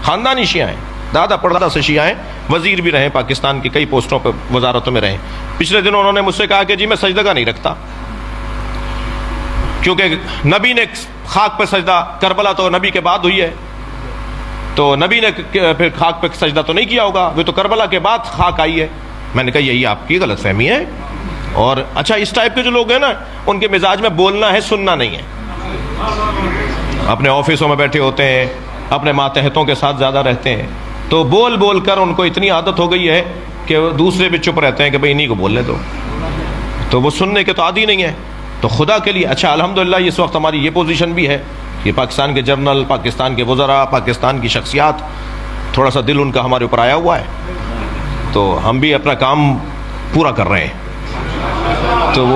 خاندانی شیعہ ہیں، دادا پردادا سے شیعہ ہیں، وزیر بھی رہے پاکستان کی کئی پوسٹوں پہ وزارتوں میں رہے۔ پچھلے دنوں انہوں نے مجھ سے کہا کہ جی میں سجدہ نہیں رکھتا، کیونکہ نبی نے خاک پہ سجدہ، کربلا تو نبی کے بعد ہوئی ہے، تو نبی نے پھر خاک پہ سجدہ تو نہیں کیا ہوگا، وہ تو کربلا کے بعد خاک آئی ہے۔ میں نے کہا یہی آپ کی غلط فہمی ہے۔ اور اچھا اس ٹائپ کے جو لوگ ہیں نا، ان کے مزاج میں بولنا ہے، سننا نہیں ہے۔ اپنے آفسوں میں بیٹھے ہوتے ہیں، اپنے ماتحتوں کے ساتھ زیادہ رہتے ہیں، تو بول بول کر ان کو اتنی عادت ہو گئی ہے کہ دوسرے بھی چپ رہتے ہیں کہ بھئی انہی کو بولنے دو، تو وہ سننے کے تو عادی نہیں ہے۔ تو خدا کے لیے اچھا الحمدللہ اس وقت ہماری یہ پوزیشن بھی ہے کہ پاکستان کے جرنل، پاکستان کے وزراء، پاکستان کی شخصیات، تھوڑا سا دل ان کا ہمارے اوپر آیا ہوا ہے، تو ہم بھی اپنا کام پورا کر رہے ہیں۔ تو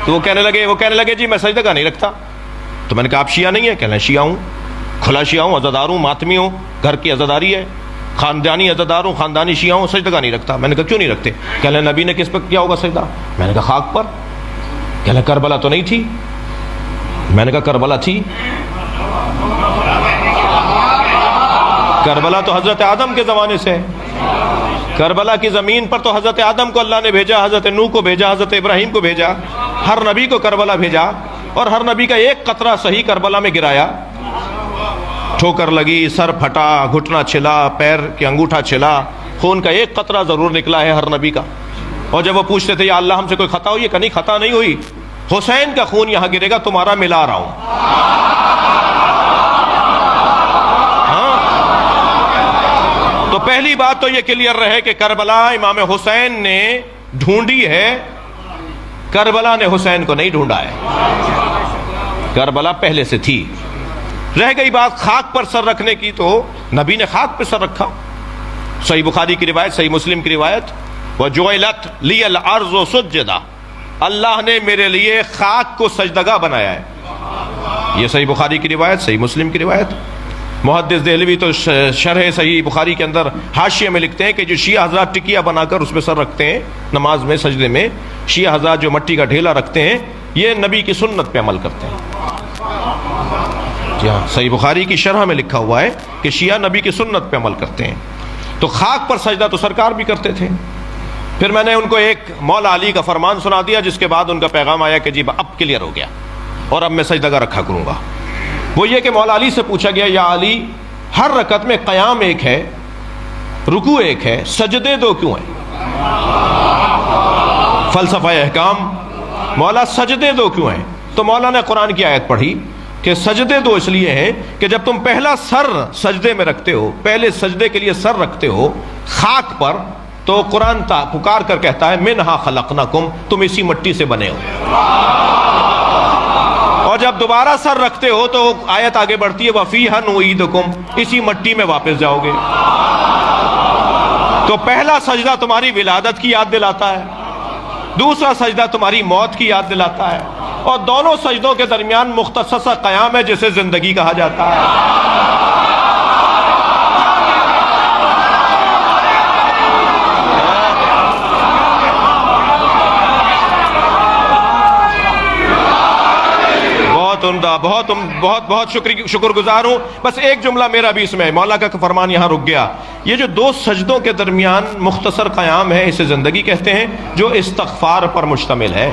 وہ کہنے لگے جی میں سجدہ نہیں رکھتا۔ تو میں نے کہا آپ شیعہ نہیں ہیں؟ کہنے لگے شیعہ ہوں، کھلا شیعہ ہوں، عزادار ہوں، ماتمی ہوں، گھر کی عزاداری ہے، خاندانی عزادار ہوں، خاندانی شیعہ ہوں، سجدہ نہیں رکھتا۔ میں نے کہا کیوں نہیں رکھتے؟ کہنے لگے نبی نے کس پر کیا ہوگا سجدہ؟ میں نے کہا خاک پر۔ کہنے لگے کربلا تو نہیں تھی؟ میں نے کہا کربلا تھی، کربلا تو حضرت آدم کے زمانے سے ہے، کربلا کی زمین پر تو حضرت آدم کو اللہ نے بھیجا، حضرت نوح کو بھیجا، حضرت ابراہیم کو بھیجا، ہر نبی کو کربلا بھیجا، اور ہر نبی کا ایک قطرہ صحیح کربلا میں گرایا، ٹھوکر لگی، سر پھٹا، گھٹنا چھلا، پیر کے انگوٹھا چھلا، خون کا ایک قطرہ ضرور نکلا ہے ہر نبی کا۔ اور جب وہ پوچھتے تھے یا اللہ ہم سے کوئی خطا ہوئی ہے؟ کہ نہیں خطا نہیں ہوئی، حسین کا خون یہاں گرے گا، تمہارا ملا رہا ہوں۔ تو پہلی بات تو یہ کلیئر رہے کہ کربلا امام حسین نے ڈھونڈی ہے، کربلا نے حسین کو نہیں ڈھونڈا ہے، کربلا پہلے سے تھی۔ رہ گئی بات خاک پر سر رکھنے کی، تو نبی نے خاک پر سر رکھا۔ صحیح بخاری کی روایت، صحیح مسلم کی روایت، وَجُعِلَتْ لِيَ الْأَرْضُ سُجَّدًا، اللہ نے میرے لیے خاک کو سجدگاہ بنایا ہے۔ یہ صحیح بخاری کی روایت، صحیح مسلم کی روایت۔ محدث دہلوی تو شرح صحیح بخاری کے اندر حاشیے میں لکھتے ہیں کہ جو شیعہ حضرات ٹکیا بنا کر اس پہ سر رکھتے ہیں نماز میں، سجدے میں، شیعہ حضرات جو مٹی کا ڈھیلا رکھتے ہیں، یہ نبی کی سنت پہ عمل کرتے ہیں۔ جی ہاں، صحیح بخاری کی شرح میں لکھا ہوا ہے کہ شیعہ نبی کی سنت پہ عمل کرتے ہیں۔ تو خاک پر سجدہ تو سرکار بھی کرتے تھے۔ پھر میں نے ان کو ایک مولا علی کا فرمان سنا دیا، جس کے بعد ان کا پیغام آیا کہ جی اب کلیئر ہو گیا اور اب میں سجدہ رکھا کروں گا۔ وہ یہ کہ مولا علی سے پوچھا گیا یا علی، ہر رکعت میں قیام ایک ہے، رکوع ایک ہے، سجدے دو کیوں ہیں؟ فلسفہ احکام، مولا سجدے دو کیوں ہیں؟ تو مولا نے قرآن کی آیت پڑھی کہ سجدے دو اس لیے ہیں کہ جب تم پہلا سر سجدے میں رکھتے ہو، پہلے سجدے کے لیے سر رکھتے ہو خاک پر، تو قرآن پکار کر کہتا ہے منہا خلقناکم، تم اسی مٹی سے بنے ہو۔ اور جب دوبارہ سر رکھتے ہو تو آیت آگے بڑھتی ہے وَفِيهَا نُعِيدُكُمْ، اسی مٹی میں واپس جاؤ گے۔ تو پہلا سجدہ تمہاری ولادت کی یاد دلاتا ہے، دوسرا سجدہ تمہاری موت کی یاد دلاتا ہے، اور دونوں سجدوں کے درمیان مختصر سا قیام ہے جسے زندگی کہا جاتا ہے۔ بہت شکر گزار ہوں۔ بس ایک جملہ میرا بھی اس میں، مولا کا فرمان یہاں رک گیا، یہ جو دو سجدوں کے درمیان مختصر قیام ہے، اسے زندگی کہتے ہیں، جو استغفار پر مشتمل ہے۔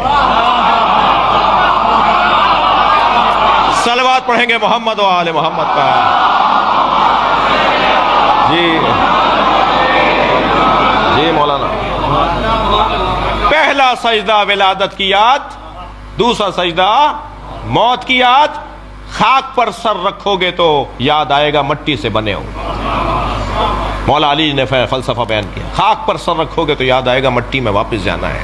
صلوات پڑھیں گے محمد و آل محمد پر۔ جی مولانا، پہلا سجدہ ولادت کی یاد، دوسرا سجدہ موت کی یاد۔ خاک پر سر رکھو گے تو یاد آئے گا مٹی سے بنے ہو، مولا علی نے فلسفہ بیان کیا، خاک پر سر رکھو گے تو یاد آئے گا مٹی میں واپس جانا ہے۔